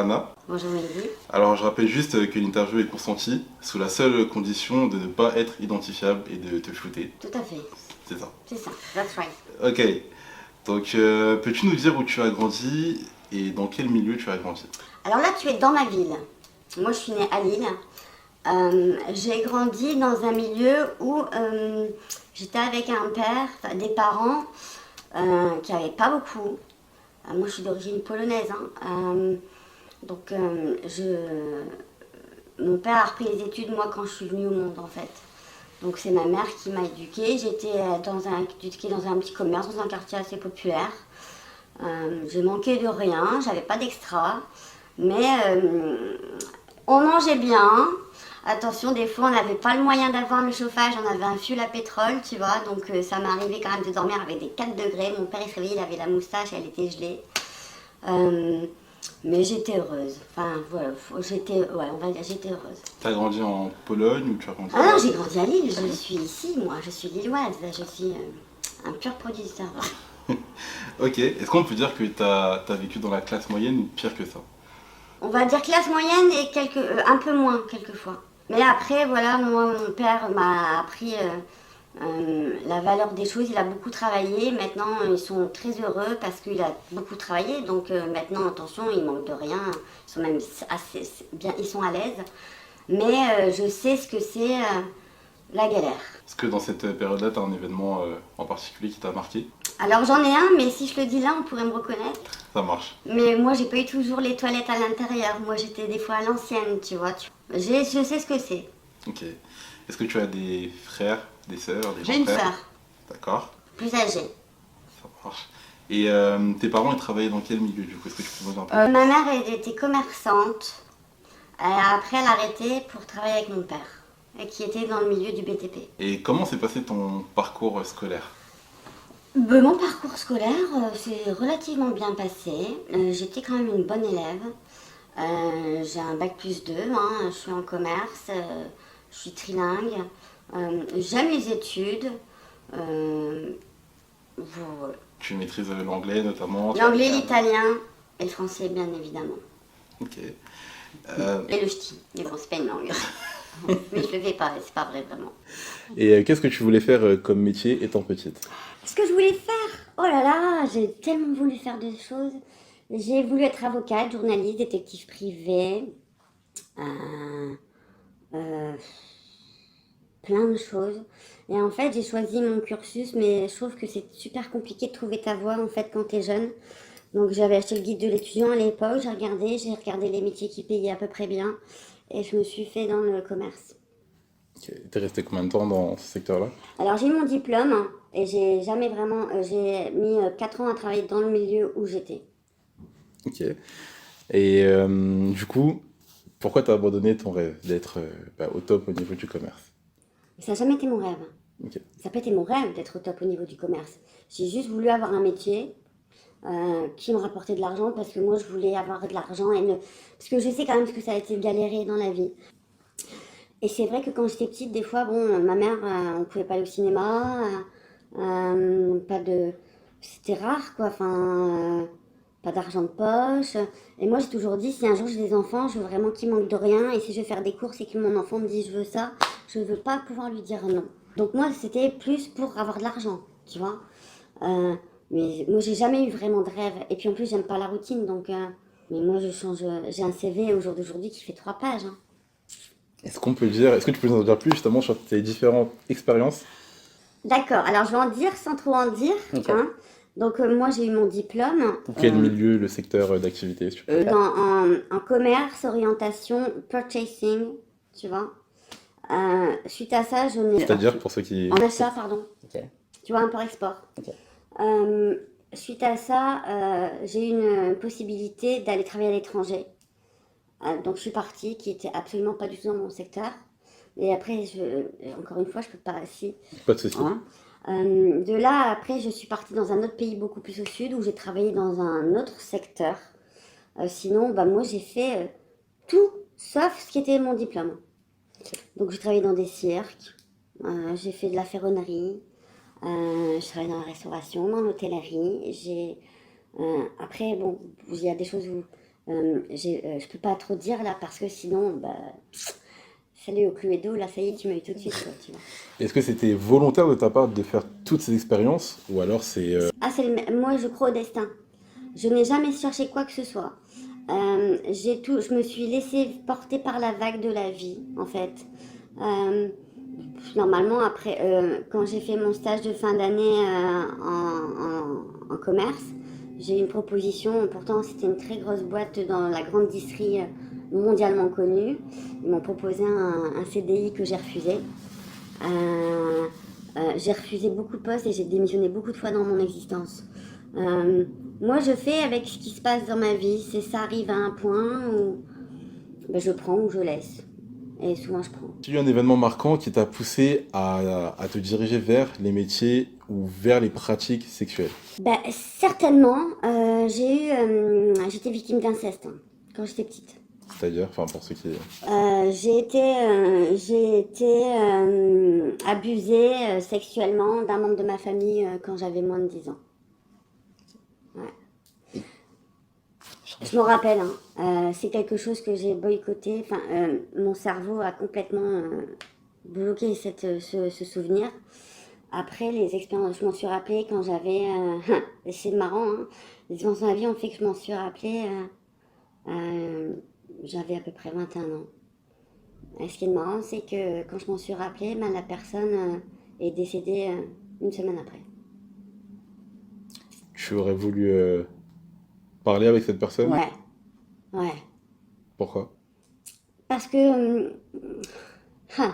Anna. Bonjour Mélodie. Alors je rappelle juste que l'interview est consentie sous la seule condition de ne pas être identifiable et de te shooter. Tout à fait. C'est ça. C'est ça, that's right. Ok. Donc peux-tu nous dire où tu as grandi et dans quel milieu tu as grandi? Alors là, tu es dans ma ville. Moi, je suis née à Lille. J'ai grandi dans un milieu où j'étais avec un père, enfin, des parents qui n'avaient pas beaucoup. Moi, je suis d'origine polonaise. Donc, mon père a repris les études, moi, quand je suis venue au monde, en fait. Donc, c'est ma mère qui m'a éduquée. J'étais éduquée dans un petit commerce, dans un quartier assez populaire. Je manquais de rien, j'avais pas d'extra. Mais on mangeait bien. Attention, des fois, on n'avait pas le moyen d'avoir le chauffage, on avait un fioul à pétrole, tu vois. Donc, ça m'arrivait quand même de dormir avec des 4 degrés. Mon père, il se réveillait, il avait la moustache, elle était gelée. Mais j'étais heureuse. Enfin, voilà, on va dire, j'étais heureuse. Tu as grandi en Pologne ou tu as grandi Ah non, j'ai grandi à Lille, je suis ici, moi, je suis lilloise, je suis un pur produit du terroir. Ok, est-ce qu'on peut dire que tu as vécu dans la classe moyenne ou pire que ça? On va dire classe moyenne et un peu moins, quelquefois. Mais après, voilà, moi, mon père m'a appris la valeur des choses. Il a beaucoup travaillé. Maintenant, ils sont très heureux parce qu'il a beaucoup travaillé. Donc maintenant, attention, ils manquent de rien. Ils sont même assez bien, ils sont à l'aise. Mais je sais ce que c'est la galère. Est-ce que dans cette période-là, tu as un événement en particulier qui t'a marqué? Alors j'en ai un, mais si je le dis là, on pourrait me reconnaître. Ça marche. Mais moi, j'ai pas eu toujours les toilettes à l'intérieur. Moi, j'étais des fois à l'ancienne, tu vois. Je sais ce que c'est. Ok. Est-ce que tu as des frères, des sœurs, des J'ai une grands-frères? sœur, D'accord, plus âgée. ça marche. Et tes parents, ils travaillaient dans quel milieu du coup? Est-ce que tu peux me dire un peu? Ma mère elle était commerçante. Après, elle a arrêté pour travailler avec mon père, et qui était dans le milieu du BTP. Et comment s'est passé ton parcours scolaire? Mon parcours scolaire s'est relativement bien passé. J'étais quand même une bonne élève. J'ai un bac plus 2, je suis en commerce, je suis trilingue. J'aime les études. Voilà. Tu maîtrises l'anglais notamment? L'anglais, l'italien et le français, bien évidemment. Ok. Et le ch'ti. Mais bon, c'est pas une langue. Mais je le fais pas, c'est pas vrai vraiment. Et qu'est-ce que tu voulais faire comme métier étant petite? Ce que je voulais faire, oh là là, j'ai tellement voulu faire des choses. J'ai voulu être avocate, journaliste, détective privé, euh, euh, plein de choses. Et en fait, j'ai choisi mon cursus, mais je trouve que c'est super compliqué de trouver ta voie en fait quand t'es jeune. Donc j'avais acheté le guide de l'étudiant à l'époque, j'ai regardé les métiers qui payaient à peu près bien, et je me suis fait dans le commerce. Ok. T'es resté combien de temps dans ce secteur-là? Alors j'ai eu mon diplôme et j'ai jamais vraiment, j'ai mis 4 ans à travailler dans le milieu où j'étais. Ok. Et du coup, pourquoi t'as abandonné ton rêve d'être au top au niveau du commerce? Ça n'a jamais été mon rêve. Ok. Ça n'a pas été mon rêve d'être au top au niveau du commerce. J'ai juste voulu avoir un métier qui me rapportait de l'argent parce que moi je voulais avoir de l'argent parce que je sais quand même ce que ça a été de galérer dans la vie. Et c'est vrai que quand j'étais petite, des fois, bon, ma mère, on pouvait pas aller au cinéma, pas de, c'était rare quoi, enfin, pas d'argent de poche. Et moi j'ai toujours dit, si un jour j'ai des enfants, je veux vraiment qu'ils manquent de rien. Et si je veux faire des courses et que mon enfant me dit je veux ça, je veux pas pouvoir lui dire non. Donc moi c'était plus pour avoir de l'argent, tu vois. Euh, mais moi j'ai jamais eu vraiment de rêve. Et puis en plus j'aime pas la routine, donc. Mais moi j'ai un CV au jour d'aujourd'hui qui fait 3 pages. Est-ce que tu peux nous en dire plus justement sur tes différentes expériences? D'accord, alors je vais en dire sans trop en dire. Ok. Donc moi j'ai eu mon diplôme Quel milieu, le secteur d'activité, si tu peux? en commerce, orientation, purchasing, tu vois. Suite à ça, je n'ai... C'est-à-dire pour ceux qui... En achat, pardon. Ok. Tu vois, import-export. Ok. Suite à ça, j'ai eu une possibilité d'aller travailler à l'étranger. Donc je suis partie, qui était absolument pas du tout dans mon secteur. Et après, encore une fois, je peux pas... Si, Pas de soucis. de là, après, je suis partie dans un autre pays beaucoup plus au sud où j'ai travaillé dans un autre secteur. Sinon, moi, j'ai fait tout sauf ce qui était mon diplôme. Donc, j'ai travaillé dans des cirques, j'ai fait de la ferronnerie, je travaille dans la restauration, dans l'hôtellerie. Après, bon, il y a des choses où Je peux pas trop dire là parce que sinon, bah, salut au Cluedo, là ça y est, tu m'as eu tout de suite, quoi, tu vois. Est-ce que c'était volontaire de ta part de faire toutes ces expériences ou alors c'est Ah, moi je crois au destin. Je n'ai jamais cherché quoi que ce soit. Je me suis laissée porter par la vague de la vie, en fait. Euh, Normalement, après, quand j'ai fait mon stage de fin d'année en commerce, j'ai eu une proposition. Pourtant, c'était une très grosse boîte dans la grande distillerie mondialement connue. Ils m'ont proposé un CDI que j'ai refusé. J'ai refusé beaucoup de postes et j'ai démissionné beaucoup de fois dans mon existence. Euh, Moi, je fais avec ce qui se passe dans ma vie. C'est ça arrive à un point où ben, je prends ou je laisse. Et souvent, je prends. il y a eu un événement marquant qui t'a poussé à te diriger vers les métiers ou vers les pratiques sexuelles? Ben, certainement, j'étais victime d'inceste hein, quand j'étais petite. C'est-à-dire, enfin pour ceux qui... J'ai été abusée sexuellement d'un membre de ma famille quand j'avais moins de 10 ans. Ouais. Je me rappelle, hein, c'est quelque chose que j'ai boycotté. Enfin, mon cerveau a complètement bloqué ce souvenir. Après, les expériences, je m'en suis rappelée quand j'avais. C'est marrant, hein, les expériences de ma vie ont fait que je m'en suis rappelée. J'avais à peu près 21 ans. Et ce qui est marrant, c'est que quand je m'en suis rappelée, ben, la personne est décédée une semaine après. Tu aurais voulu parler avec cette personne? Ouais, ouais. Pourquoi? Parce que. Ah,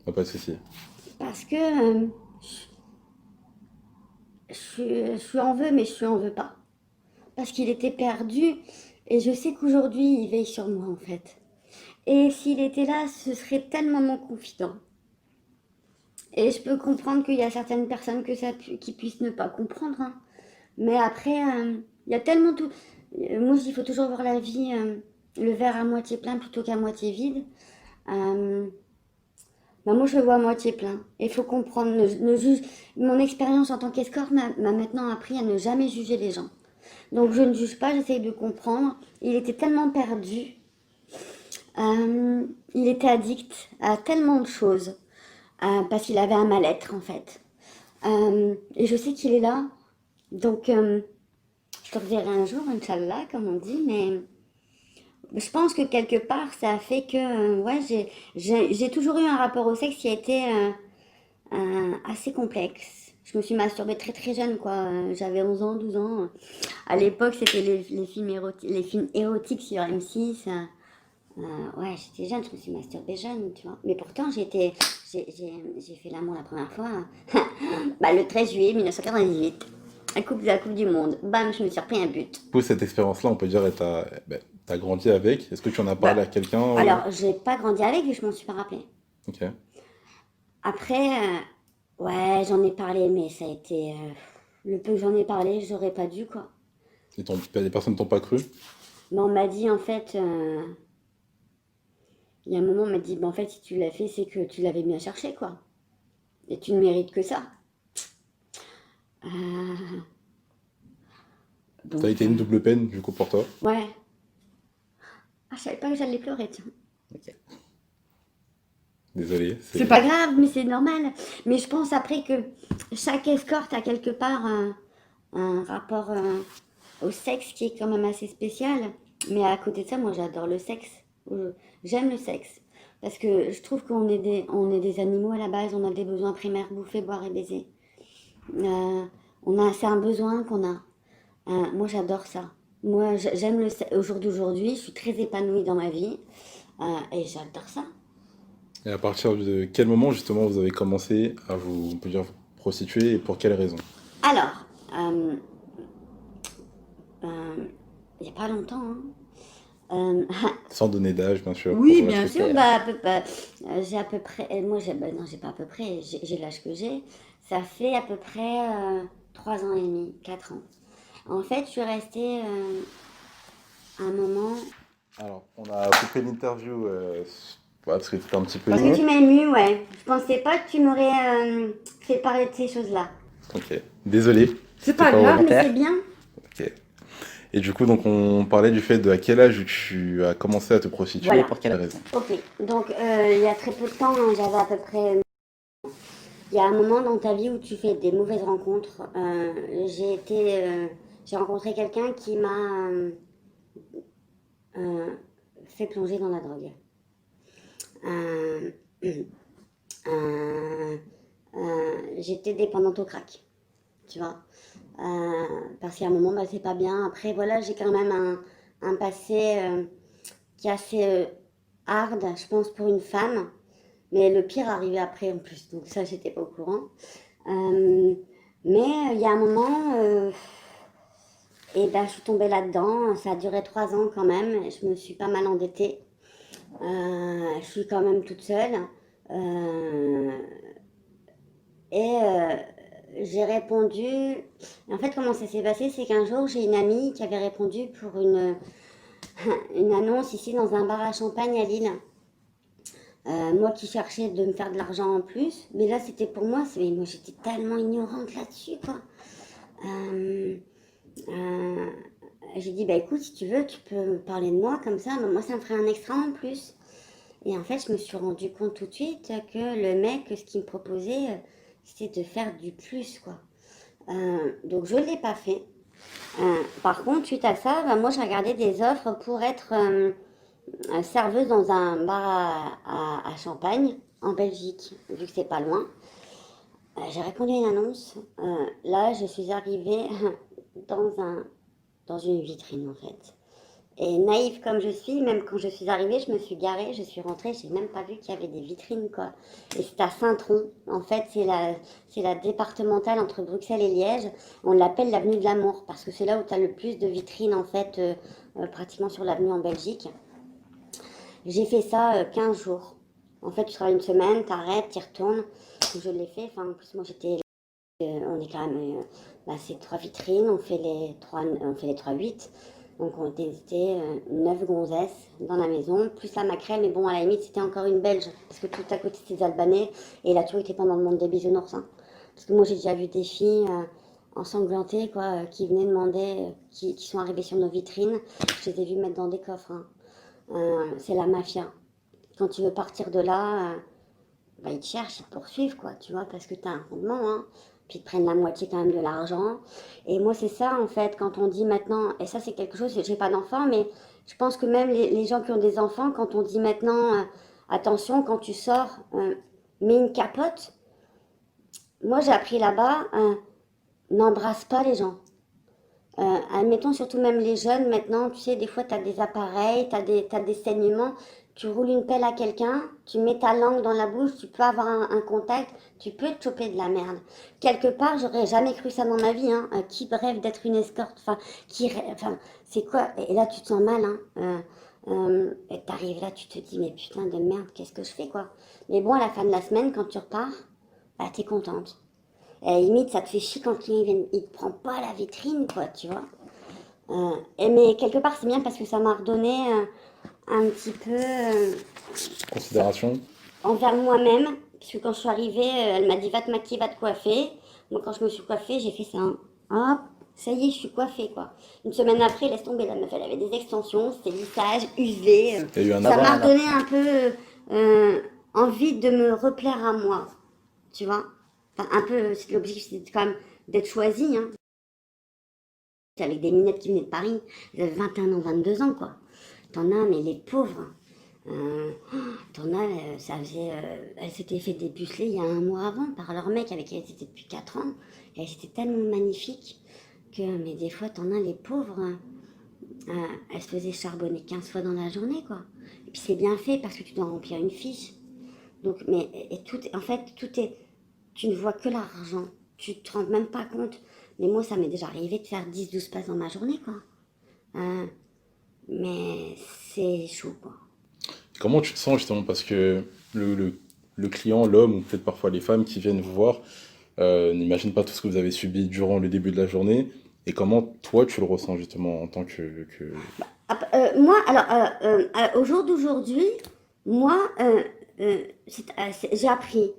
Ah, pas de souci. parce que. Je suis en veux, mais je suis en veux pas. Parce qu'il était perdu et je sais qu'aujourd'hui, il veille sur moi en fait. Et s'il était là, ce serait tellement mon confident. Et je peux comprendre qu'il y a certaines personnes qui puissent ne pas comprendre. Hein. Mais après, il y a tellement tout. Moi, il faut toujours voir la vie, le verre à moitié plein plutôt qu'à moitié vide. Euh, Bah, moi, je le vois à moitié plein. Il faut comprendre. Mon expérience en tant qu'escorte m'a maintenant appris à ne jamais juger les gens. Donc, je ne juge pas, j'essaye de comprendre. Il était tellement perdu. Il était addict à tellement de choses. Parce qu'il avait un mal-être, en fait. Et je sais qu'il est là. Donc, je te reverrai un jour, Inch'Allah, comme on dit. Mais je pense que quelque part, ça a fait que ouais, j'ai toujours eu un rapport au sexe qui a été assez complexe. Je me suis masturbée très très jeune, quoi. J'avais 11 ans, 12 ans. À l'époque, c'était les films érotiques sur M6. Ouais, j'étais jeune, je me suis masturbée jeune, tu vois. Mais pourtant, j'ai fait l'amour la première fois bah, le 13 juillet 1998. La coupe du Monde. Bam, je me suis repris un but. Du coup, cette expérience-là, on peut dire, t'as grandi avec. Est-ce que tu en as parlé Bah, à quelqu'un alors, j'ai pas grandi avec, mais je m'en suis pas rappelé. Ok. Après, ouais, j'en ai parlé, mais ça a été. Le peu que j'en ai parlé, j'aurais pas dû, quoi. Les personnes t'ont pas cru? Mais on m'a dit, en fait, il y a un moment, on m'a dit, bah, en fait, si tu l'as fait, c'est que tu l'avais bien cherché, quoi. Et tu ne mérites que ça. Euh, Ça a donc, été une double peine, du coup, pour toi? ouais. Ah, je savais pas que j'allais pleurer, tiens. Ok. Désolé. C'est pas grave, mais c'est normal. Mais je pense après que chaque escorte a quelque part un rapport au sexe qui est quand même assez spécial. Mais à côté de ça, moi j'adore le sexe. J'aime le sexe. Parce que je trouve on est des animaux à la base, on a des besoins primaires, bouffer, boire et baiser. C'est un besoin qu'on a. Moi j'adore ça. Moi j'aime le sexe. Au jour d'aujourd'hui, je suis très épanouie dans ma vie. Et j'adore ça. Et à partir de quel moment, justement, vous avez commencé à vous, on peut dire, prostituer et pour quelles raisons? Alors, il n'y a pas longtemps, hein. Sans donner d'âge, bien sûr, Oui, pour bien respecter. sûr, bah, j'ai à peu près, moi, non, j'ai pas à peu près, j'ai l'âge que j'ai. Ça fait à peu près 3 ans et demi, 4 ans. En fait, je suis restée un moment. Alors, on a coupé l'interview parce que c'était un petit peu Parce que long. tu m'as ému, ouais. Je pensais pas que tu m'aurais fait parler de ces choses-là. Ok. Désolé. C'est C'était pas pas grave, mais volontaire. c'est bien. Ok. Et du coup, donc on parlait du fait de à quel âge tu as commencé à te prostituer et Voilà. pour quelle raison. Ok. Donc, il y a très peu de temps, hein, j'avais à peu près. Il y a un moment dans ta vie où tu fais des mauvaises rencontres. J'ai rencontré quelqu'un qui m'a euh, fait plonger dans la drogue. Euh, euh, J'étais dépendante au crack, tu vois. Parce qu'à un moment, bah, c'est pas bien. Après, voilà, j'ai quand même un passé qui est assez hard, je pense, pour une femme. Mais le pire arrivait après en plus, donc ça, j'étais pas au courant. Euh, mais il y a un moment, et ben, je suis tombée là-dedans. Ça a duré 3 ans quand même. Je me suis pas mal endettée. Je suis quand même toute seule. Euh, et j'ai répondu. En fait, comment ça s'est passé? C'est qu'un jour, j'ai une amie qui avait répondu pour une annonce ici dans un bar à champagne à Lille. Moi qui cherchais de me faire de l'argent en plus. Mais là, c'était pour moi. Moi, j'étais tellement ignorante là-dessus, quoi. Euh, euh, j'ai dit, bah écoute, si tu veux, tu peux me parler de moi comme ça. Mais moi, ça me ferait un extra en plus. Et en fait, je me suis rendu compte tout de suite que le mec, ce qu'il me proposait, c'était de faire du plus, quoi. Donc, je ne l'ai pas fait. Par contre, suite à ça, bah, moi, j'ai regardé des offres pour être serveuse dans un bar à Champagne, en Belgique, vu que c'est pas loin. J'ai répondu à une annonce. Là, je suis arrivée dans dans une vitrine, en fait. Et naïve comme je suis, même quand je suis arrivée, je me suis garée, je suis rentrée, j'ai même pas vu qu'il y avait des vitrines, quoi. Et c'est à Saint-Tron. En fait, c'est la départementale entre Bruxelles et Liège. On l'appelle l'avenue de l'amour parce que c'est là où tu as le plus de vitrines, en fait, pratiquement sur l'avenue en Belgique. J'ai fait ça 15 jours. En fait, tu travailles une semaine, t'arrêtes, t'y retournes. Je l'ai fait. Enfin, en plus, moi, j'étais. On est quand même. Bah, c'est 3 vitrines, on fait les 3-8. Donc, on était 9 gonzesses dans la maison, plus la maquerelle. Mais bon, à la limite, c'était encore une Belge. Parce que tout à côté, c'était des Albanais. Et il a toujours été pendant le monde des bisounours. Hein. Parce que moi, j'ai déjà vu des filles ensanglantées, quoi, qui venaient demander, qui sont arrivées sur nos vitrines. Je les ai vues mettre dans des coffres. Hein. C'est la mafia. Quand tu veux partir de là, bah, ils te cherchent, ils te poursuivent, quoi, tu vois, parce que tu as un rendement, hein. Puis ils te prennent la moitié quand même de l'argent. Et moi, c'est ça, en fait, quand on dit maintenant, et ça, c'est quelque chose, j'ai pas d'enfant, mais je pense que même les gens qui ont des enfants, quand on dit maintenant, attention, quand tu sors, mets une capote, moi, j'ai appris là-bas, n'embrasse pas les gens. Admettons, surtout même les jeunes, maintenant, tu sais, des fois, tu as des appareils, t'as des saignements, tu roules une pelle à quelqu'un, tu mets ta langue dans la bouche, tu peux avoir un contact, tu peux te choper de la merde. Quelque part, j'aurais jamais cru ça dans ma vie, hein. Qui rêve d'être une escorte? Enfin, enfin, c'est quoi? Et là, tu te sens mal, hein. Et t'arrives là, tu te dis, mais putain de merde, qu'est-ce que je fais, quoi? Mais bon, à la fin de la semaine, quand tu repars, bah, t'es contente. Et limite, ça te fait chier quand le client il te prend pas la vitrine, quoi, tu vois. Mais quelque part, c'est bien parce que ça m'a redonné un petit peu Considération. envers moi-même. Parce que quand je suis arrivée, elle m'a dit va te maquiller, va te coiffer. Moi, quand je me suis coiffée, j'ai fait ça. Hein. Hop, ça y est, je suis coiffée, quoi. Une semaine après, laisse tomber, la meuf, elle avait des extensions, c'était lissage, UV. Il y a eu un Ça avant et m'a un après. redonné un peu envie de me replaire à moi, tu vois. Enfin, un peu, l'objectif, c'est quand même d'être choisie, hein. Avec des minettes qui venaient de Paris. Ils avaient 21 ans, 22 ans, quoi. T'en as, mais les pauvres. T'en as, ça faisait. Elles s'étaient fait dépuceler il y a un mois avant par leur mec avec qui elles étaient depuis 4 ans. Et elles étaient tellement magnifiques que, mais des fois, t'en as les pauvres. Elles se faisaient charbonner 15 fois dans la journée, quoi. Et puis c'est bien fait parce que tu dois remplir une fiche. Donc, mais, et tout, en fait, tout est. Tu ne vois que l'argent. Tu te rends même pas compte. Mais moi, ça m'est déjà arrivé de faire 10-12 passes dans ma journée, quoi. Euh, mais c'est chaud, quoi. Comment tu te sens justement? Parce que le client, l'homme, ou peut-être parfois les femmes qui viennent vous voir, n'imagine pas tout ce que vous avez subi durant le début de la journée. Et comment toi tu le ressens justement en tant que... Moi, alors, au jour d'aujourd'hui, moi, j'ai appris.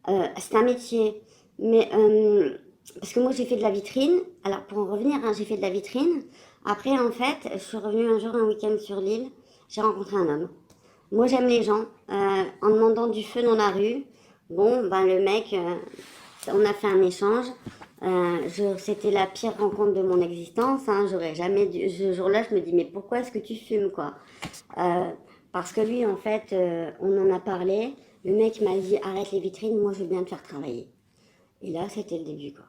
C'est un métier. Mais parce que moi j'ai fait de la vitrine. Alors pour en revenir, hein, j'ai fait de la vitrine. Après en fait, je suis revenue un jour un week-end sur l'île. J'ai rencontré un homme. Moi j'aime les gens. En demandant du feu dans la rue, bon ben le mec, on a fait un échange. C'était la pire rencontre de mon existence. Hein. J'aurais jamais dû. Ce jour-là, je me dis mais pourquoi est-ce que tu fumes quoi? Euh, Parce que lui en fait, on en a parlé. Le mec m'a dit arrête les vitrines, moi je veux bien te faire travailler. Et là c'était le début quoi.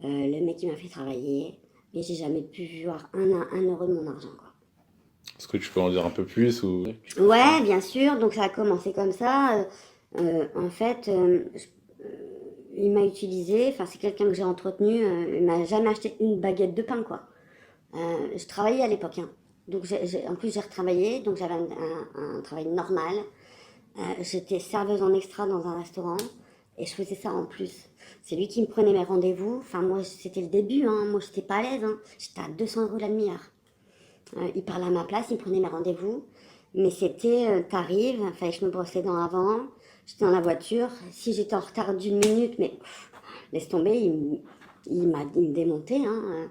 Le mec il m'a fait travailler, mais j'ai jamais pu voir un euro de mon argent quoi. Est-ce que tu peux en dire un peu plus ou... Ouais, bien sûr, donc ça a commencé comme ça. En fait, il m'a utilisé, enfin c'est quelqu'un que j'ai entretenu, il m'a jamais acheté une baguette de pain quoi. Je travaillais à l'époque, hein. Donc en plus j'ai retravaillé, donc j'avais un travail normal. J'étais serveuse en extra dans un restaurant et je faisais ça en plus. C'est lui qui me prenait mes rendez-vous. Enfin moi c'était le début, hein. Moi j'étais pas à l'aise, hein. J'étais à 200 € la demi-heure. Il parlait à ma place, il prenait mes rendez-vous. Mais c'était, t'arrives, fallait que je me brosse les dents avant. J'étais dans la voiture. Si j'étais en retard d'1 minute, mais laisse tomber, il me démontait. Hein.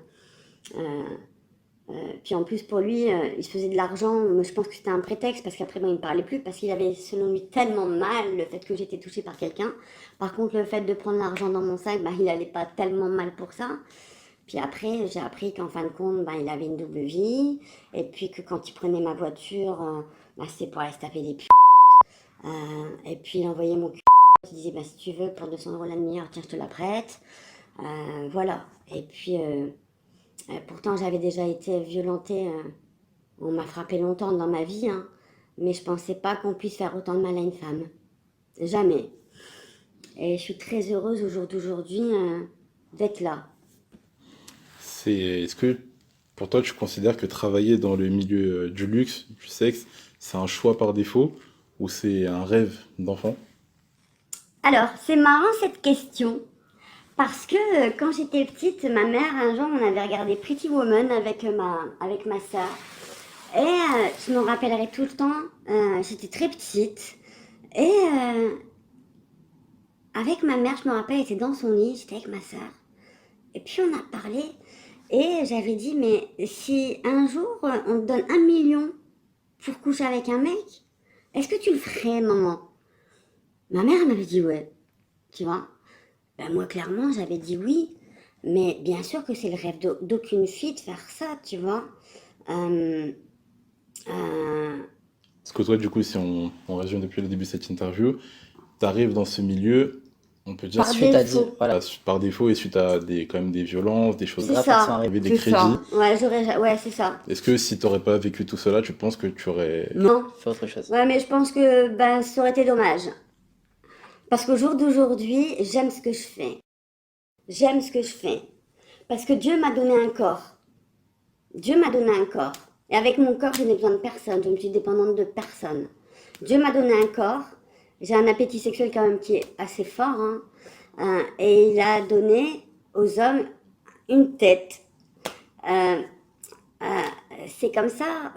Puis en plus pour lui, il se faisait de l'argent. Mais je pense que c'était un prétexte parce qu'après, il me parlait plus parce qu'il avait selon lui tellement mal le fait que j'étais touchée par quelqu'un. Par contre, le fait de prendre l'argent dans mon sac, il allait pas tellement mal pour ça. Puis après, j'ai appris qu'en fin de compte, il avait une double vie. Et puis que quand il prenait ma voiture, c'était pour aller se taper des p***. Et puis il envoyait mon c***. Il disait, si tu veux, pour 200 € la demi-heure, tiens, je te la prête. Voilà. Et puis, pourtant, j'avais déjà été violentée. On m'a frappé longtemps dans ma vie, hein. Mais je pensais pas qu'on puisse faire autant de mal à une femme. Jamais. Et je suis très heureuse au jour d'aujourd'hui d'être là. Est-ce que pour toi tu considères que travailler dans le milieu du luxe, du sexe, c'est un choix par défaut ou c'est un rêve d'enfant? Alors, c'est marrant cette question. Parce que quand j'étais petite, ma mère, un jour, on avait regardé Pretty Woman avec ma soeur. Et je me rappellerai tout le temps, j'étais très petite. Et avec ma mère, je me rappelle, elle était dans son lit, j'étais avec ma soeur. Et puis on a parlé. Et j'avais dit, mais si un jour on te donne 1 million pour coucher avec un mec, est-ce que tu le ferais, maman? Ma mère m'avait dit ouais, tu vois. Moi, clairement, j'avais dit oui. Mais bien sûr que c'est le rêve d'aucune fille de faire ça, tu vois. Euh, euh, Parce que toi, du coup, si on résume depuis le début de cette interview, tu arrives dans ce milieu, on peut dire Par Suite à défaut. voilà. par défaut et suite à quand même des violences, des choses C'est Grave, ça ça. arrive. arrivées, des C'est crédits. ça. Ouais, c'est ça. Est-ce que si tu n'aurais pas vécu tout cela, tu penses que tu aurais... Non. Fais autre chose. Ouais, mais je pense que ça aurait été dommage. Parce qu'au jour d'aujourd'hui, j'aime ce que je fais. J'aime ce que je fais. Parce que Dieu m'a donné un corps. Dieu m'a donné un corps. Et avec mon corps, je n'ai besoin de personne. Je ne suis dépendante de personne. Dieu m'a donné un corps. J'ai un appétit sexuel quand même qui est assez fort. Hein. Et il a donné aux hommes une tête. Euh, euh, c'est comme ça.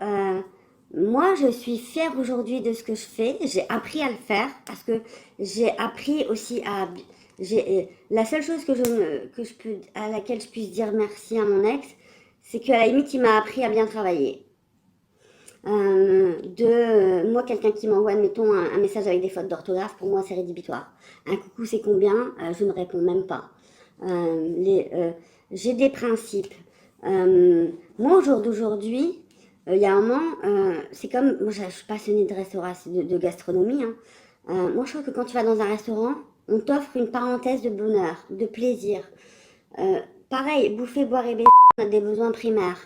Moi, je suis fière aujourd'hui de ce que je fais. J'ai appris à le faire parce que j'ai appris aussi à. La seule chose à laquelle je puisse dire merci à mon ex, c'est qu'à la limite, il m'a appris à bien travailler. Moi, quelqu'un qui m'envoie, admettons, un message avec des fautes d'orthographe, pour moi, c'est rédhibitoire. Un coucou, c'est combien? Je ne réponds même pas. J'ai des principes. Moi, au jour d'aujourd'hui, il y a un moment, c'est comme, moi, je suis passionnée de restauration, de gastronomie. Hein. Moi, je trouve que quand tu vas dans un restaurant, on t'offre une parenthèse de bonheur, de plaisir. Pareil, bouffer, boire et baiser, on a des besoins primaires.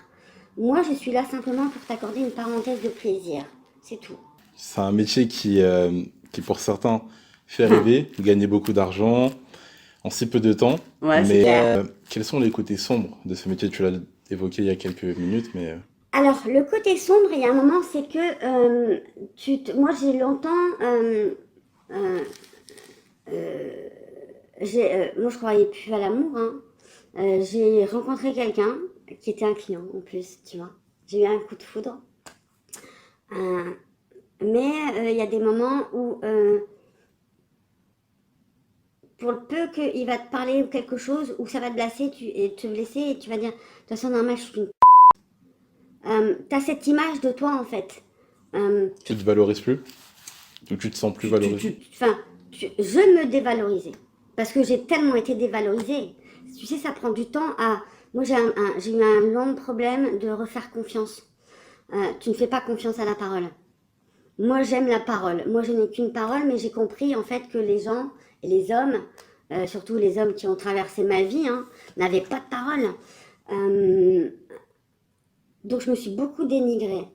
Moi, je suis là simplement pour t'accorder une parenthèse de plaisir. C'est tout. C'est un métier qui, pour certains, fait rêver, gagner beaucoup d'argent en si peu de temps. Ouais, c'est Mais clair. quels sont les côtés sombres de ce métier? Tu l'as évoqué il y a quelques minutes, mais... Alors, le côté sombre, il y a un moment, c'est que moi, j'ai longtemps. Moi, je croyais plus à l'amour. Hein. J'ai rencontré quelqu'un qui était un client en plus, tu vois. J'ai eu un coup de foudre. Mais il y a des moments où pour le peu qu'il va te parler ou quelque chose, où ça va te blesser, et te blesser, et tu vas dire, de toute façon, normal, je suis une t'as cette image de toi, en fait. Tu te valorises plus? Ou tu te sens plus valorisé? Enfin, je me dévalorisais. Parce que j'ai tellement été dévalorisée. Tu sais, ça prend du temps à... Moi, j'ai eu un long problème de refaire confiance. Tu ne fais pas confiance à la parole. Moi, j'aime la parole. Moi, je n'ai qu'une parole, mais j'ai compris, en fait, que les gens, et les hommes, surtout les hommes qui ont traversé ma vie, hein, n'avaient pas de parole. Donc, je me suis beaucoup dénigrée.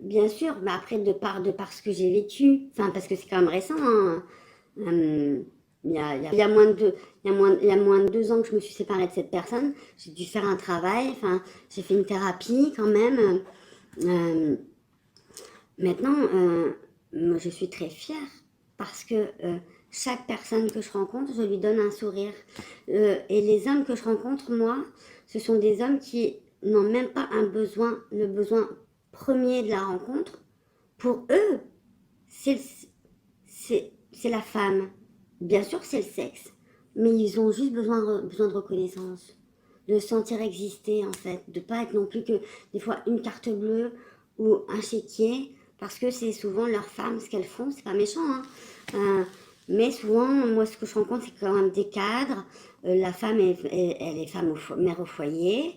Bien sûr, mais après, de par ce que j'ai vécu, enfin, parce que c'est quand même récent, hein, il y a moins de, il y a moins de 2 ans que je me suis séparée de cette personne. J'ai dû faire un travail, enfin, j'ai fait une thérapie quand même. Euh, Maintenant, moi, je suis très fière parce que chaque personne que je rencontre, je lui donne un sourire. Et les hommes que je rencontre, moi, ce sont des hommes qui n'ont même pas le besoin premier de la rencontre. Pour eux, c'est la femme. Bien sûr, c'est le sexe. Mais ils ont juste besoin de reconnaissance, de se sentir exister en fait, de pas être non plus que des fois une carte bleue ou un chéquier, parce que c'est souvent leurs femmes, ce qu'elles font, c'est pas méchant, hein. Mais souvent, moi ce que je rencontre, c'est quand même des cadres, la femme, elle est femme mère au foyer,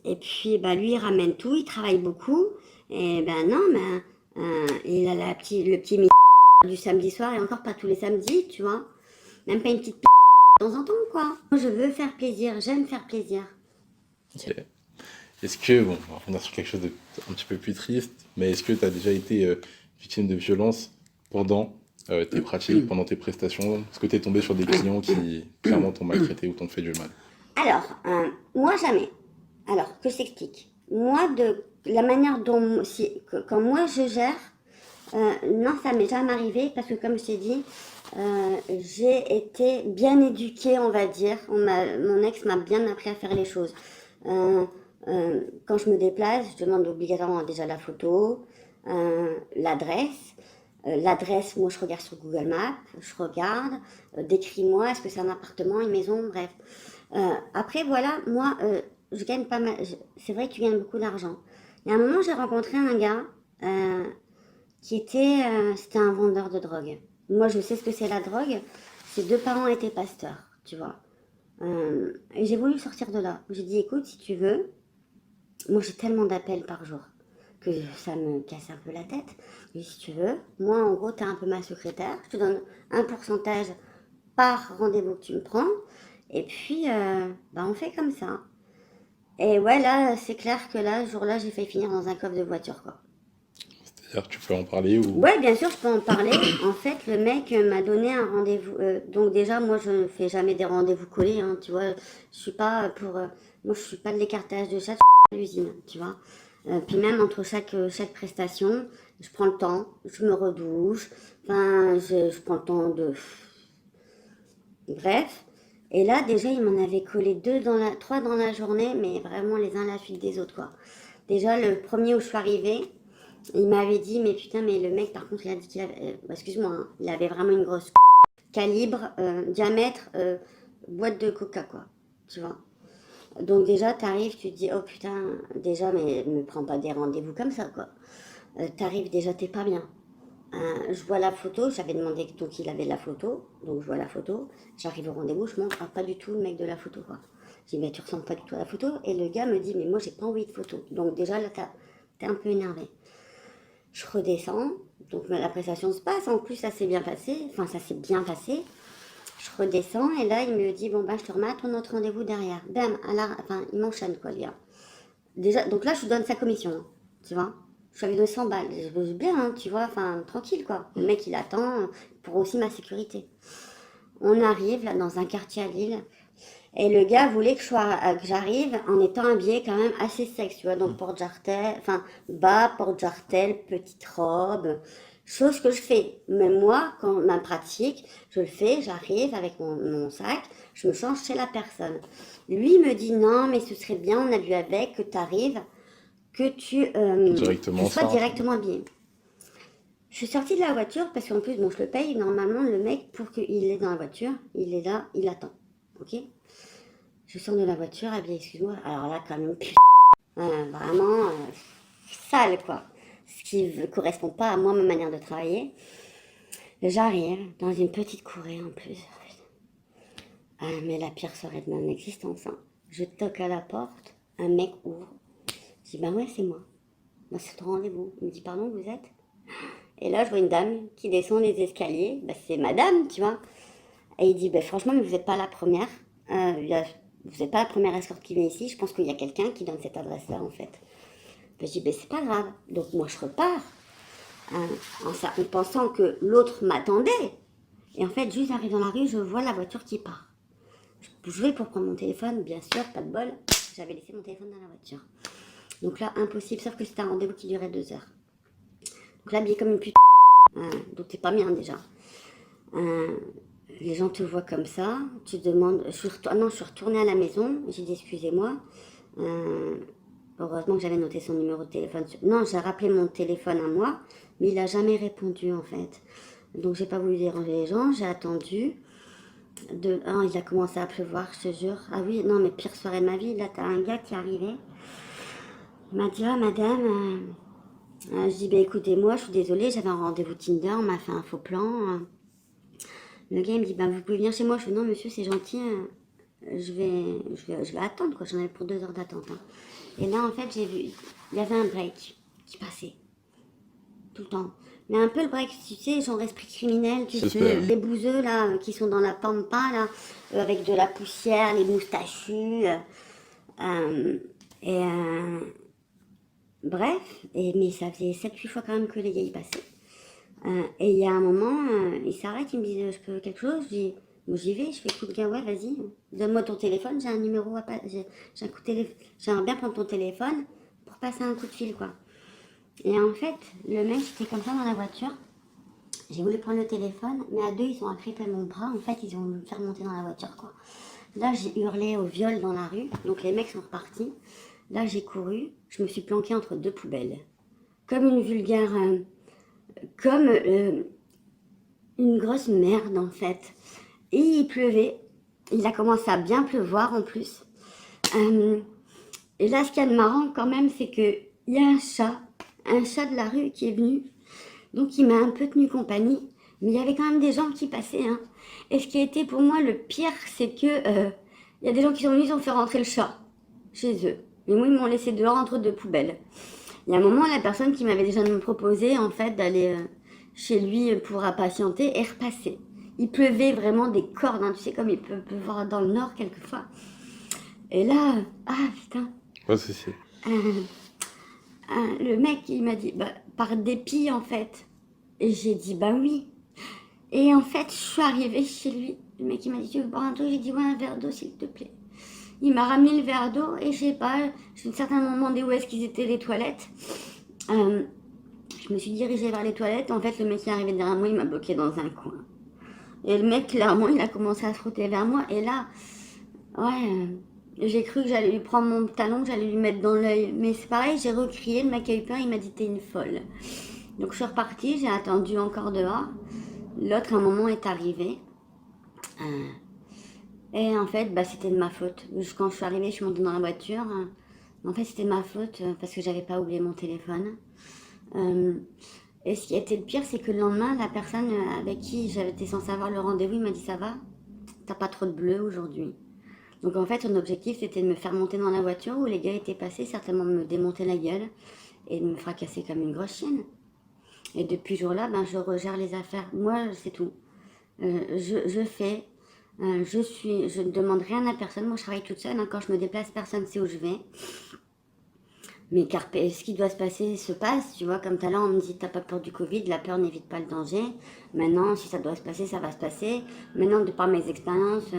et puis bah, lui il ramène tout, il travaille beaucoup, et ben non, il a le petit du samedi soir, et encore pas tous les samedis, tu vois, même pas une petite de temps en temps, quoi. Moi, je veux faire plaisir, j'aime faire plaisir. Ok. Est-ce que, bon, on va revenir sur quelque chose de un petit peu plus triste, mais est-ce que tu as déjà été victime de violence pendant tes pratiques, pendant tes prestations? Est-ce que tu es tombé sur des clients qui clairement t'ont maltraité ou t'ont fait du mal? Alors, moi, jamais. Alors, que je t'explique. Moi, de la manière dont, quand moi je gère, non, ça m'est jamais arrivé parce que, comme je t'ai dit, j'ai été bien éduquée, on va dire. Mon ex m'a bien appris à faire les choses. Quand je me déplace, je demande obligatoirement déjà la photo, l'adresse. L'adresse, moi je regarde sur Google Maps, je regarde, décris-moi, est-ce que c'est un appartement, une maison, bref. Après, voilà, moi, je gagne pas mal. C'est vrai que tu gagnes beaucoup d'argent. Il y a un moment, j'ai rencontré un gars c'était un vendeur de drogue. Moi, je sais ce que c'est la drogue. Ses 2 parents étaient pasteurs, tu vois. Et j'ai voulu sortir de là. J'ai dit, écoute, si tu veux, moi j'ai tellement d'appels par jour que ça me casse un peu la tête. Mais si tu veux, moi en gros, t'es un peu ma secrétaire. Je te donne un pourcentage par rendez-vous que tu me prends. Et puis, bah, on fait comme ça. Et ouais, là, c'est clair que là, ce jour-là, j'ai fait finir dans un coffre de voiture, quoi. C'est-à-dire que tu peux en parler ou... Ouais, bien sûr, je peux en parler. En fait, le mec m'a donné un rendez-vous. Donc déjà, moi, je ne fais jamais des rendez-vous collés, hein, tu vois. Je suis pas pour... moi, je suis pas de l'écartage de chat, je suis à l'usine, tu vois. Puis même entre chaque prestation, je prends le temps, je me redouche. Enfin, je prends le temps de... Bref. Et là, déjà, il m'en avait collé 3 dans la journée, mais vraiment les uns à la suite des autres, quoi. Déjà, le premier où je suis arrivée, il m'avait dit, mais putain, mais le mec, par contre, il a dit qu'il avait, excuse-moi, hein, il avait vraiment une grosse calibre, diamètre, boîte de coca, quoi, tu vois. Donc déjà, t'arrives, tu te dis, oh putain, déjà, mais me prends pas des rendez-vous comme ça, quoi. T'arrives, déjà, t'es pas bien. Je vois la photo, j'avais demandé donc il avait de la photo, donc je vois la photo, j'arrive au rendez-vous, je montre pas du tout le mec de la photo, quoi. Je dis, mais tu ressembles pas du tout à la photo, et le gars me dit, mais moi j'ai pas envie de photo. Donc déjà là, t'es un peu énervé. Je redescends, donc la prestation se passe, en plus ça s'est bien passé, enfin ça s'est bien passé. Je redescends et là il me dit bon bah je te remets à ton autre rendez-vous derrière. Bam, enfin il m'enchaîne quoi lui. Déjà, donc là je lui donne sa commission, hein, tu vois. Je lui avais donné 100 balles, je bien, hein, tu vois, enfin tranquille quoi. Le mec il attend pour aussi ma sécurité. On arrive là dans un quartier à Lille. Et le gars voulait que j'arrive en étant habillée quand même assez sexe, tu vois, donc porte-jartel, enfin bas, porte-jartel, petite robe, chose que je fais. Mais moi, quand ma pratique, je le fais, j'arrive avec mon sac, je me change chez la personne. Lui me dit non, mais ce serait bien, on a vu avec, que tu arrives, que tu Directement sois ça. directement habillé. Je suis sortie de la voiture parce qu'en plus, bon, je le paye. Normalement, le mec, pour qu'il est dans la voiture, il est là, il attend. Ok. Je sors de la voiture, elle dit excuse-moi. Alors là, quand même, vraiment sale, quoi. Ce qui ne correspond pas à moi, ma manière de travailler. J'arrive dans une petite courée en plus. Ah, mais la pire soirée de mon existence. Hein. Je toque à la porte, un mec ouvre. Je dis bah ouais, c'est moi. Bah, c'est ton rendez-vous. Il me dit pardon, vous êtes. Et là, je vois une dame qui descend les escaliers. Bah, c'est madame, tu vois. Et il dit bah, franchement, mais vous n'êtes pas la première. Vous n'êtes pas la première escorte qui vient ici. Je pense qu'il y a quelqu'un qui donne cette adresse-là, en fait. Bah, je dis bah, c'est pas grave. Donc moi, je repars. Hein, en pensant que l'autre m'attendait. Et en fait, juste j'arrive dans la rue, je vois la voiture qui part. Je vais pour prendre mon téléphone, bien sûr, pas de bol. J'avais laissé mon téléphone dans la voiture. Donc là, impossible, sauf que c'était un rendez-vous qui durait 2 heures. Donc là, habillé comme une pute. Donc t'es pas bien déjà. Les gens te voient comme ça. Tu te demandes. Je suis retournée à la maison. J'ai dit excusez-moi. Heureusement que j'avais noté son numéro de téléphone. Non, j'ai rappelé mon téléphone à moi, mais il n'a jamais répondu en fait. Donc j'ai pas voulu déranger les gens. J'ai attendu. Il a commencé à pleuvoir, je te jure. Ah oui, non, mais pire soirée de ma vie. Là, t'as un gars qui est arrivé. Il m'a dit, ah, madame. Je dis, bah, écoutez, moi, je suis désolée, j'avais un rendez-vous Tinder, on m'a fait un faux plan. Le gars, il me dit, bah, vous pouvez venir chez moi. Je fais, non, monsieur, c'est gentil. Je vais attendre, quoi. J'en avais pour 2 heures d'attente. Hein. Et là, en fait, j'ai vu, il y avait un break qui passait. Tout le temps. Mais un peu le break, tu sais, genre esprit criminel, tu sais, les bouseux, là, qui sont dans la pampa, là, avec de la poussière, les moustachus. Bref, mais ça faisait 7-8 fois quand même que les gars y passaient. Et il y a un moment, il s'arrête, il me dit, je peux quelque chose? Je dis, bon, j'y vais, je fais, écoute, gars, ouais, vas-y, donne-moi ton téléphone, j'ai un numéro à passer, j'aimerais bien prendre ton téléphone pour passer un coup de fil, quoi. Et en fait, le mec, j'étais comme ça dans la voiture. J'ai voulu prendre le téléphone, mais à deux, ils ont agrippé mon bras. En fait, ils ont voulu me faire monter dans la voiture, quoi. Là, j'ai hurlé au viol dans la rue. Donc, les mecs sont repartis. Là, j'ai couru. Je me suis planquée entre 2 poubelles. Comme une vulgaire... comme une grosse merde, en fait. Et il pleuvait. Il a commencé à bien pleuvoir, en plus. Et là, ce qu'il y a de marrant, quand même, c'est qu'il y a un chat de la rue qui est venu. Donc il m'a un peu tenu compagnie, mais il y avait quand même des gens qui passaient. Hein. Et ce qui a été pour moi le pire, c'est que il y a des gens qui sont venus, ils ont fait rentrer le chat chez eux. Et moi, ils m'ont laissé dehors entre 2 poubelles. Il y a un moment, la personne qui m'avait déjà proposé en fait d'aller chez lui pour patienter est repassée. Il pleuvait vraiment des cordes, hein, tu sais comme il peut pleuvoir dans le nord quelquefois. Et là, putain. Ouais, c'est. Le mec, il m'a dit, bah, par dépit, en fait. Et j'ai dit, bah oui. Et en fait, je suis arrivée chez lui. Le mec, il m'a dit, tu veux boire un truc? J'ai dit, ouais, un verre d'eau, s'il te plaît. Il m'a ramené le verre d'eau et je sais pas, je me suis certainement demandé où est-ce qu'ils étaient les toilettes. Je me suis dirigée vers les toilettes. En fait, le mec qui est arrivé derrière moi, il m'a bloqué dans un coin. Et le mec, clairement, il a commencé à se frotter vers moi. Et là, j'ai cru que j'allais lui prendre mon talon, que j'allais lui mettre dans l'œil. Mais c'est pareil, j'ai recrié, le mec a eu peur, il m'a dit t'es une folle. Donc je suis repartie, j'ai attendu encore dehors. L'autre, à un moment, est arrivé. Et en fait, c'était de ma faute. Quand je suis arrivée, je suis montée dans la voiture. En fait, c'était de ma faute parce que j'avais pas oublié mon téléphone. Et ce qui a été le pire, c'est que le lendemain, la personne avec qui j'avais été censée avoir le rendez-vous, il m'a dit ça va, t'as pas trop de bleu aujourd'hui. Donc en fait, son objectif, c'était de me faire monter dans la voiture où les gars étaient passés, certainement de me démonter la gueule et de me fracasser comme une grosse chienne. Et depuis ce jour-là, je regère les affaires. Moi, c'est tout. Je fais, je ne demande rien à personne. Moi, je travaille toute seule. Hein. Quand je me déplace, personne ne sait où je vais. Mais ce qui doit se passer se passe. Tu vois, comme tout à l'heure, on me dit, t'as pas peur du Covid. La peur n'évite pas le danger. Maintenant, si ça doit se passer, ça va se passer. Maintenant, de par mes expériences...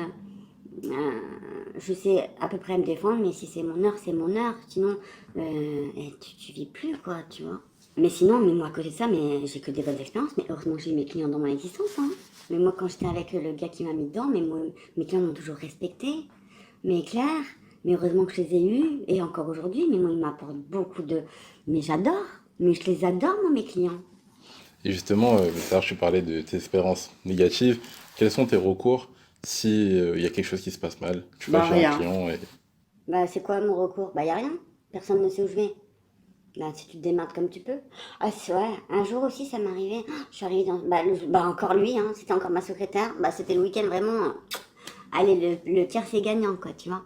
je sais à peu près me défendre, mais si c'est mon heure, c'est mon heure. Sinon, tu vis plus, quoi, tu vois. Mais sinon, moi, à côté de ça, j'ai que des bonnes expériences. Mais heureusement que j'ai mes clients dans mon existence. Hein. Mais moi, quand j'étais avec le gars qui m'a mis dedans, mes clients m'ont toujours respecté. Mais clair, mais heureusement que je les ai eus. Et encore aujourd'hui, mais moi, ils m'apportent beaucoup de... Mais j'adore. Mais je les adore, moi, mes clients. Et justement, tout à l'heure, tu parlais de tes expériences négatives. Quels sont tes recours si il y a quelque chose qui se passe mal? Tu vas Bah chez un rien. client et... Bah c'est quoi mon recours? Bah y a rien. Personne ne sait où je vais. Bah si tu te démerdes comme tu peux. Ah c'est ouais, un jour aussi ça m'est arrivé. Je suis arrivée dans... Bah encore lui, hein, c'était encore ma secrétaire. Bah c'était le week-end vraiment. Allez, le tiers c'est gagnant quoi, tu vois.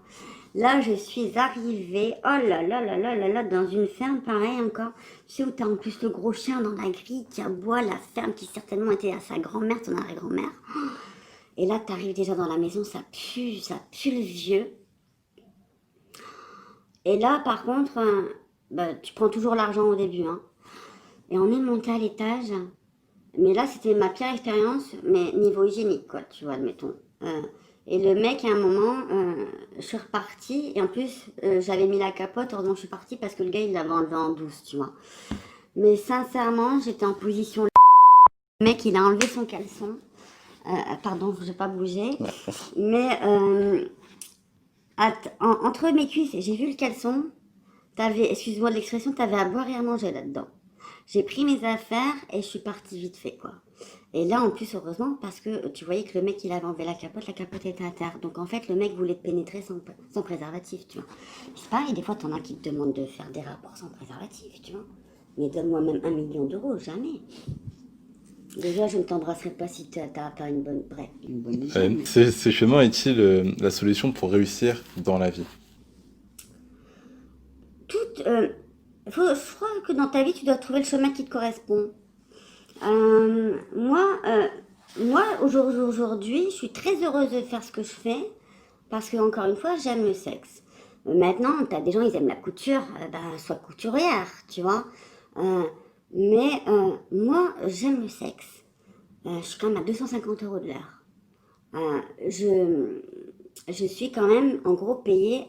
Là je suis arrivée, oh là là là là là là, dans une ferme pareil encore. Tu sais où t'as en plus le gros chien dans la grille qui aboie, la ferme qui certainement était à sa grand-mère, ton arrière-grand-mère. Et là t'arrives déjà dans la maison, ça pue le vieux. Et là, par contre, bah, tu prends toujours l'argent au début, hein. Et on est monté à l'étage. Mais là, c'était ma pire expérience, mais niveau hygiénique, quoi, tu vois, admettons. Et le mec, à un moment, je suis repartie. Et en plus, j'avais mis la capote. Heureusement, je suis partie parce que le gars, il l'avait enlevé en douce, tu vois. Mais sincèrement, j'étais en position. Le mec, il a enlevé son caleçon. Pardon, je n'ai pas bougé. Mais entre mes cuisses, j'ai vu le caleçon. T'avais, excuse-moi de l'expression, t'avais à boire et à manger là-dedans. J'ai pris mes affaires et je suis partie vite fait, quoi. Et là, en plus, heureusement, parce que tu voyais que le mec, il avait enlevé la capote était à terre. Donc, en fait, le mec voulait te pénétrer sans préservatif, tu vois. C'est pareil, des fois, t'en as qui te demandent de faire des rapports sans préservatif, tu vois. Mais donne-moi même 1 million d'euros, jamais. Déjà, je ne t'embrasserai pas si t'as pas une bonne, bref, une bonne hygiène. Ce chemin est-il la solution pour réussir dans la vie? Tout, je crois que dans ta vie, tu dois trouver le chemin qui te correspond. Euh, moi, euh, moi aujourd'hui, je suis très heureuse de faire ce que je fais parce que, encore une fois, j'aime le sexe. Maintenant, t'as des gens, ils aiment la couture, ben, sois couturière, tu vois. Euh, mais moi, j'aime le sexe. Je suis quand même à 250 € de l'heure. Euh, je, je suis quand même, en gros, payée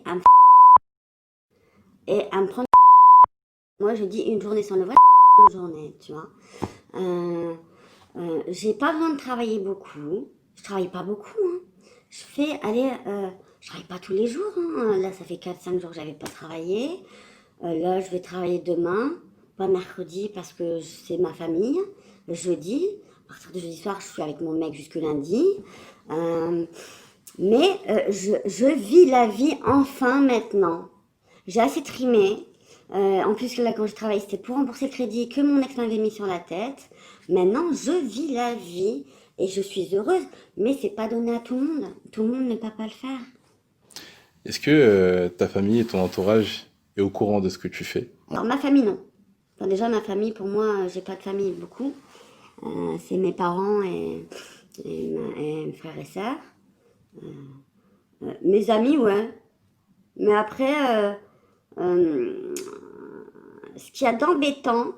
et à me prendre. Moi, je dis une journée sans le vrai, une journée, tu vois. Euh, j'ai pas besoin de travailler beaucoup. Je travaille pas beaucoup, hein. Je fais, allez, je travaille pas tous les jours, hein. Là, ça fait 4 5 jours que j'avais pas travaillé. Là, je vais travailler demain, pas mercredi parce que c'est ma famille. Le jeudi, à partir de jeudi soir, je suis avec mon mec jusque lundi. Euh, mais je vis la vie enfin maintenant. J'ai assez trimé. En plus, là, quand je travaillais, c'était pour rembourser le crédit que mon ex m'avait mis sur la tête. Maintenant, je vis la vie et je suis heureuse. Mais c'est pas donné à tout le monde. Tout le monde ne peut pas le faire. Est-ce que ta famille et ton entourage est au courant de ce que tu fais? Alors, ma famille, non. Enfin, déjà, ma famille, pour moi, j'ai pas de famille beaucoup. C'est mes parents et mes frères et sœurs. Mes amis, ouais. Mais après, euh, ce qu'il y a d'embêtant,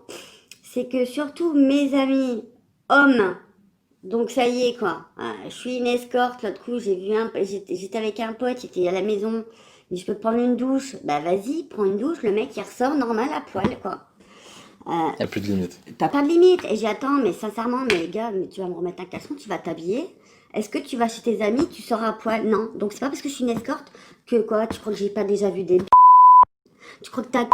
c'est que surtout mes amis hommes, donc ça y est quoi, je suis une escorte, l'autre coup j'étais avec un pote, j'étais à la maison, il dit je peux prendre une douche, bah vas-y, prends une douche, le mec il ressort normal à poil quoi. Il n'y a plus de limite. T'as pas de limite, et j'attends, mais sincèrement, mais gars, mais tu vas me remettre un caleçon, tu vas t'habiller, est-ce que tu vas chez tes amis, tu sors à poil? Non, donc c'est pas parce que je suis une escorte que quoi, tu crois que j'ai pas déjà vu des... Tu crois que t'as...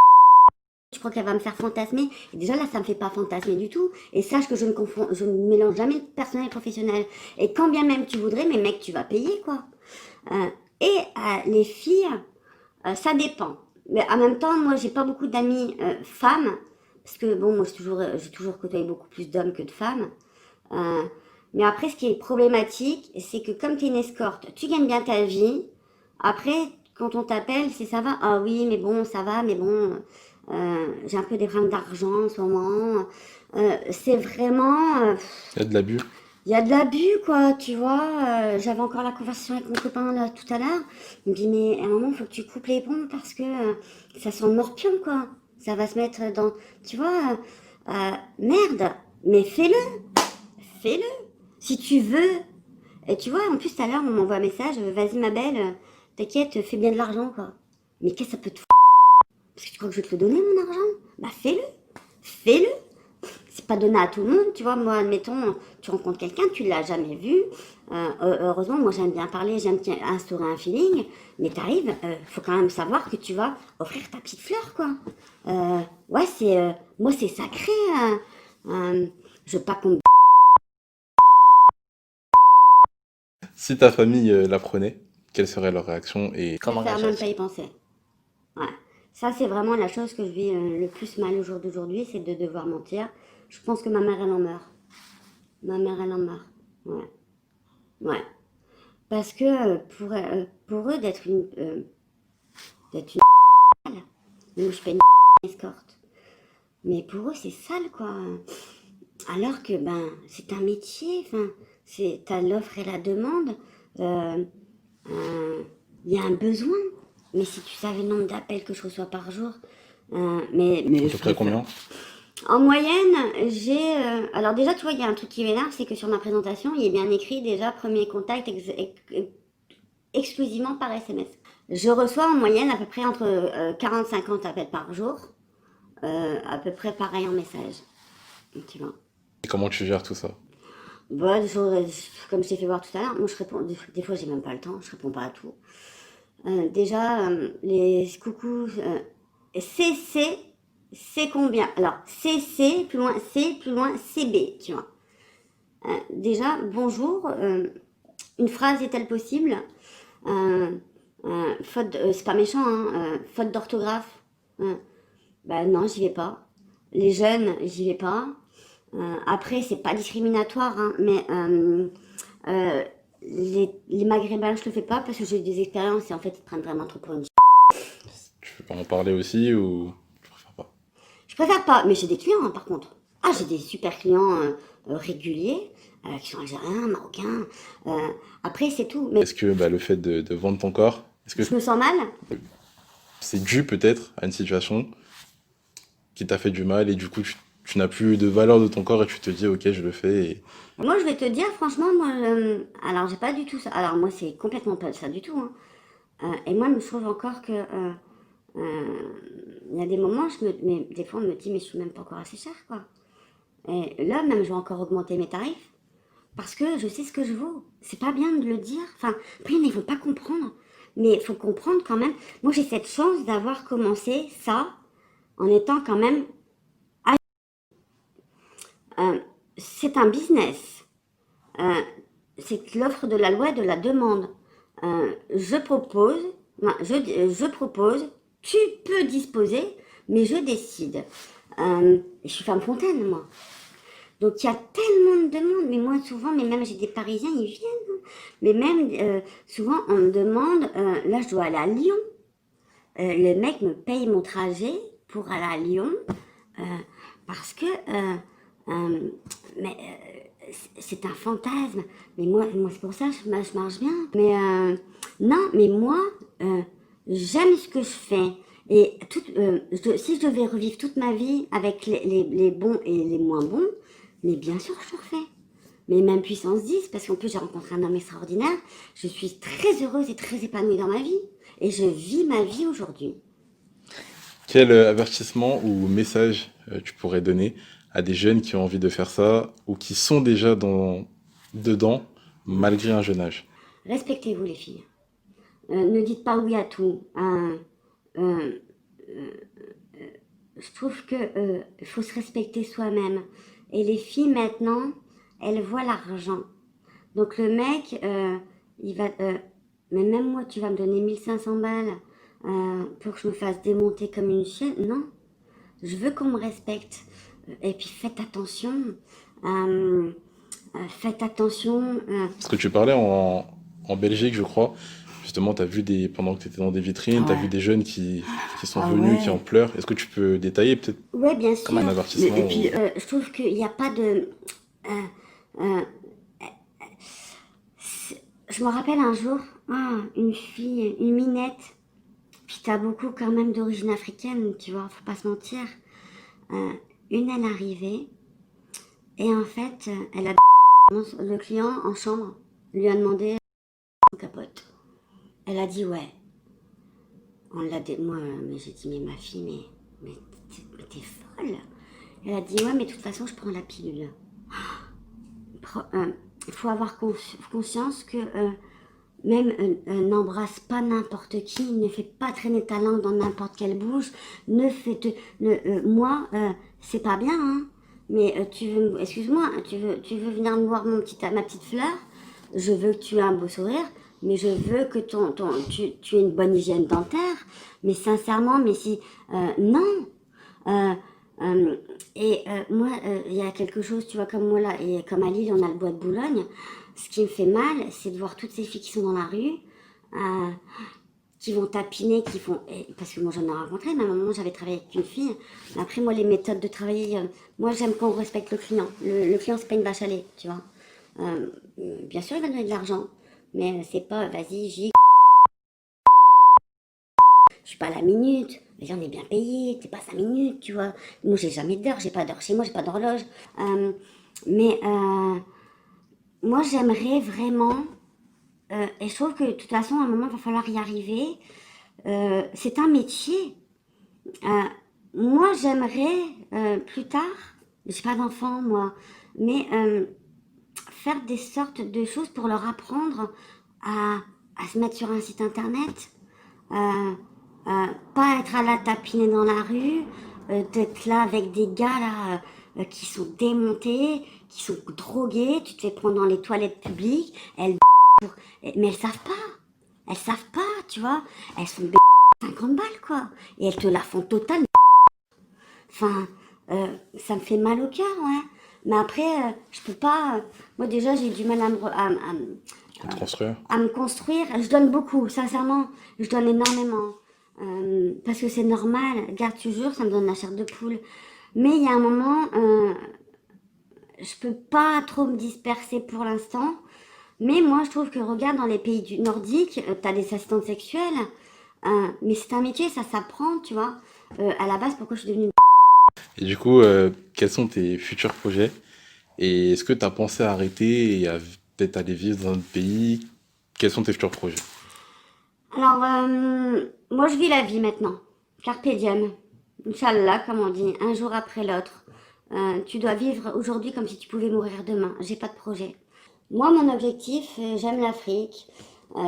Je crois qu'elle va me faire fantasmer. Et déjà là, ça me fait pas fantasmer du tout. Et sache que je ne mélange jamais le personnel et le professionnel. Et quand bien même tu voudrais, mais mec, tu vas payer quoi. Les filles, ça dépend. Mais en même temps, moi, j'ai pas beaucoup d'amis femmes parce que bon, moi, j'ai toujours côtoyé beaucoup plus d'hommes que de femmes. Euh, mais après, ce qui est problématique, c'est que comme tu es une escorte, tu gagnes bien ta vie. Après, quand on t'appelle, c'est ça va. Ah oui, mais bon, ça va, mais bon, j'ai un peu des problèmes d'argent en ce moment. C'est vraiment, Il y a de l'abus. il y a de l'abus, quoi, tu vois. J'avais encore la conversation avec mon copain là tout à l'heure. Il me dit, mais à un moment, il faut que tu coupes les ponts parce que ça sent le morpion, quoi. Ça va se mettre dans, tu vois, merde, mais fais-le, si tu veux. Et tu vois, en plus, tout à l'heure, on m'envoie un message, vas-y ma belle, t'inquiète, fais bien de l'argent, quoi. Mais qu'est-ce que ça peut te foutre? Parce que tu crois que je vais te le donner, mon argent? Bah fais-le. C'est pas donné à tout le monde, tu vois. Moi, admettons, tu rencontres quelqu'un, tu l'as jamais vu. Heureusement, moi j'aime bien parler, j'aime instaurer un feeling. Mais t'arrives, faut quand même savoir que tu vas offrir ta petite fleur, quoi. Ouais, moi c'est sacré. Je veux pas qu'on me Si ta famille l'apprenait, quelle serait leur réaction et comment faire même pas réagir? y penser. Ouais. Ça, c'est vraiment la chose que je vis le plus mal au jour d'aujourd'hui, c'est de devoir mentir. Je pense que ma mère, elle en meurt. Ma mère, elle en meurt. Ouais. Ouais. Parce que pour eux, d'être une mais moi, je fais une escorte. Mais pour eux, c'est sale, quoi. Alors que, ben, c'est un métier, enfin, t'as l'offre et la demande. Euh, Il y a un besoin. Mais si tu savais le nombre d'appels que je reçois par jour, mais À je peu près préfère. combien? En moyenne, alors déjà, tu vois, il y a un truc qui m'énerve, c'est que sur ma présentation, il est bien écrit déjà premier contact exclusivement par SMS. Je reçois en moyenne à peu près entre 40-50 appels par jour, à peu près pareil en message. Tu vois. Et comment tu gères tout ça? Bon, comme je t'ai fait voir tout à l'heure, moi je réponds, des fois j'ai même pas le temps, je réponds pas à tout. Déjà, les coucous, CC, c'est combien? Alors, CC, plus loin C, plus loin CB, tu vois. Déjà, bonjour, une phrase est-elle possible? Euh, c'est pas méchant, hein, faute d'orthographe. Bah non, j'y vais pas. Les jeunes, j'y vais pas. Après, c'est pas discriminatoire, hein, mais les maghrébins, je le fais pas parce que j'ai eu des expériences et en fait, ils te prennent vraiment trop pour une. Tu veux en parler aussi ou tu préfères pas? Je préfère pas, mais j'ai des clients, hein, par contre. Ah, j'ai des super clients réguliers qui sont algériens, marocains. Euh, Après, c'est tout. Mais Est-ce que bah, le fait de vendre ton corps, est-ce que je me sens mal. c'est dû peut-être à une situation qui t'a fait du mal et du coup tu n'as plus de valeur de ton corps et tu te dis ok je le fais et Moi, je vais te dire, franchement, moi, alors j'ai pas du tout ça. Alors moi, c'est complètement pas ça du tout, hein. Et moi, je trouve encore que il y a des moments, mais des fois, on me dit, mais je suis même pas encore assez cher, quoi. Et là, même, je vais encore augmenter mes tarifs parce que je sais ce que je vaux. C'est pas bien de le dire. Enfin, après, il ne faut pas comprendre. Mais il faut comprendre quand même. Moi, j'ai cette chance d'avoir commencé ça en étant quand même. euh, c'est un business. Euh, c'est l'offre de la loi et de la demande. Je propose, je propose, tu peux disposer, mais je décide. Je suis femme fontaine, moi. Donc il y a tellement de demandes, mais moi souvent, mais même j'ai des Parisiens, ils viennent, hein. Mais même souvent on me demande, là je dois aller à Lyon. Le mec me paye mon trajet pour aller à Lyon euh, parce que euh, mais c'est un fantasme. Mais moi c'est pour ça que je marche bien. Mais non, mais moi j'aime ce que je fais. Et si je devais revivre toute ma vie avec les bons et les moins bons, mais bien sûr que je le refais. Mais même puissance 10, parce qu'en plus j'ai rencontré un homme extraordinaire, je suis très heureuse et très épanouie dans ma vie. Et je vis ma vie aujourd'hui. quel avertissement ou message tu pourrais donner à des jeunes qui ont envie de faire ça ou qui sont déjà dedans malgré un jeune âge? Respectez-vous les filles. Ne dites pas oui à tout. Euh, je trouve que faut se respecter soi-même. Et les filles maintenant, elles voient l'argent. Donc le mec, il va... mais même moi, tu vas me donner 1500 balles pour que je me fasse démonter comme une chienne. Non, je veux qu'on me respecte. Et puis faites attention. Euh, Faites attention. Parce que tu parlais en Belgique, je crois. Justement, tu as vu pendant que tu étais dans des vitrines, Ah tu as vu ouais. des jeunes qui sont Ah venus, qui en ouais. pleurent. Est-ce que tu peux détailler peut-être Ouais, bien comme un sûr. Et avertissement puis, ou... je trouve qu'il n'y a pas de. euh, euh, je me rappelle un jour, une fille, une minette. Puis t'as beaucoup quand même d'origine africaine, tu vois, faut pas se mentir. Euh, elle arrivait et en fait, elle a le client en chambre lui a demandé son capote. Elle a dit ouais. Moi, mais j'ai dit mais ma fille, mais t'es folle. Elle a dit ouais, mais de toute façon, je prends la pilule. Il faut avoir conscience que même n'embrasse pas n'importe qui, ne fais pas traîner ta langue dans n'importe quelle bouche, ne fais te, ne, moi, c'est pas bien, hein. Mais excuse-moi, tu veux venir me voir ma petite fleur? Je veux que tu aies un beau sourire, mais je veux que tu aies une bonne hygiène dentaire. Mais sincèrement, mais si, non. Euh, moi, il y a quelque chose, tu vois, comme moi là, et comme à Lille, on a le bois de Boulogne. Ce qui me fait mal, c'est de voir toutes ces filles qui sont dans la rue, euh, qui vont tapiner, parce que moi j'en ai rencontré, mais à un moment j'avais travaillé avec une fille. Après, moi, les méthodes de travailler, moi j'aime qu'on respecte le client. Le client, c'est pas une vache à lait, tu vois. Bien sûr, il va donner de l'argent, mais c'est pas, vas-y, je suis pas à la minute, les gens est bien payé, t'es pas 5 minutes, tu vois. Moi, j'ai jamais d'heure, j'ai pas d'heure chez moi, j'ai pas d'horloge. Euh, mais moi, j'aimerais vraiment, et je trouve que de toute façon, à un moment, il va falloir y arriver. C'est un métier. Euh, Moi, j'aimerais plus tard, j'ai pas d'enfant, moi, mais faire des sortes de choses pour leur apprendre à, à se mettre sur un site internet, euh, pas être à la tapiner dans la rue, d'être là avec des gars là qui sont démontés, qui sont drogués, tu te fais prendre dans les toilettes publiques, mais elles savent pas, tu vois, elles sont 50 balles quoi, et elles te la font totale. Enfin, ça me fait mal au cœur, ouais. Mais après, je peux pas. Moi, déjà, j'ai du mal Pour te construire. à me construire. Je donne beaucoup, sincèrement. Je donne énormément. Parce que c'est normal. Garde, tu jures, ça me donne la chair de poule. Mais il y a un moment, je peux pas trop me disperser pour l'instant. Mais moi, je trouve que, regarde, dans les pays du nordique, t'as des assistantes sexuelles. Mais c'est un métier, ça s'apprend, tu vois. À la base, pourquoi je suis devenue. Et du coup, quels sont tes futurs projets? Et est-ce que tu as pensé à arrêter et à peut-être aller vivre dans un autre pays? Quels sont tes futurs projets? Alors, moi, je vis la vie maintenant. Carpe diem. Inch'Allah, comme on dit, un jour après l'autre. Tu dois vivre aujourd'hui comme si tu pouvais mourir demain. J'ai pas de projet. Moi, mon objectif, j'aime l'Afrique.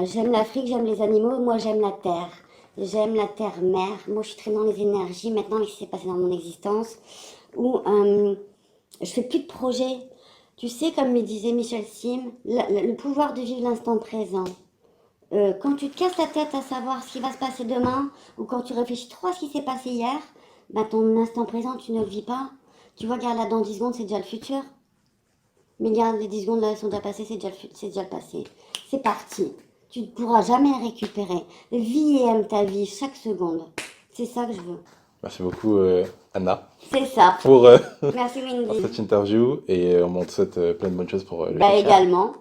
J'aime l'Afrique, j'aime les animaux. Moi, j'aime la terre. J'aime la terre-mère. Moi, je suis très dans les énergies maintenant avec ce qui s'est passé dans mon existence. Où je fais plus de projets. Tu sais, comme me disait Michel Sim, le pouvoir de vivre l'instant présent. Quand tu te casses la tête à savoir ce qui va se passer demain, ou quand tu réfléchis trop à ce qui s'est passé hier, bah ton instant présent, tu ne le vis pas. Tu vois, regarde là, dans 10 secondes, c'est déjà le futur. Mais regarde, les 10 secondes là, elles sont déjà passées, c'est déjà le passé. C'est parti. Tu ne pourras jamais récupérer. Vis et aime ta vie chaque seconde. C'est ça que je veux. Merci beaucoup, Anna, C'est ça. pour, Merci pour Wendy. cette interview et on te souhaite plein de bonnes choses pour le Bah futur. également.